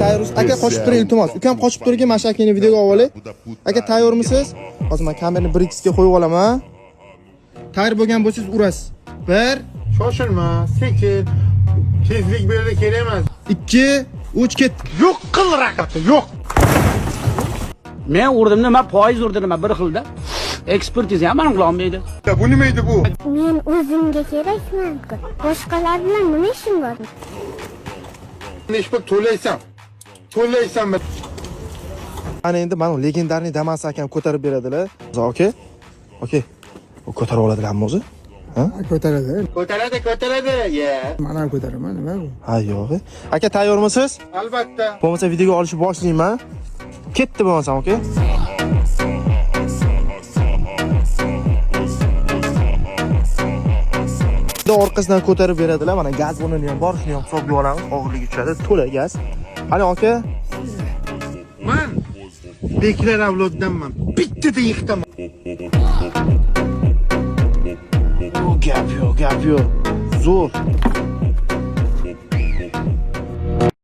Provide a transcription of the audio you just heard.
tayyorsiz? Aka qochib turing iltimos. Ukam qochib turgan, mana shu akani videoga olib. Aka tayyormisiz? Hozir men kamerani 1-2 ga qo'yib olaman. Tayyor bo'lgan bo'lsangiz urasiz. 1, Shoshilma, sekin. Tezlik berdi kerak emas. 2, 3 ket. Yo'q qil raqibni, yo'q. Men urdim, nima foiz urdim, nima bir xilda. Ekspertiza ham qilolmaydi. Bu nima edi bu? Men o'zimga kerakman-ku. Boshqalar bilan nima ishim bor? Nechpul to'laysan? To'laysan. Ana endi mana legendarniy Damas akam ko'tarib beradilar. Okey? Okey. U ko'tarib oladilarmi o'zi? Ha? Ko'taradi. Ko'taradi. Ya. Mana ham ko'taraman, nima bu? Ha, yo'q. Aka tayyormisiz? Albatta. Bo'lmasa videoga olishni boshlayman. Ketdi bo'lmasa, okey? Orqasidan ko'tarib beradilar. Mana gaz o'rnini ham bor, shuni ham hisobga olamiz. Og'irligi tushadi, to'la gaz. Ana aka, Men beklar avloddanman. Bittada yiqitaman. gap yo'q. Zo'r.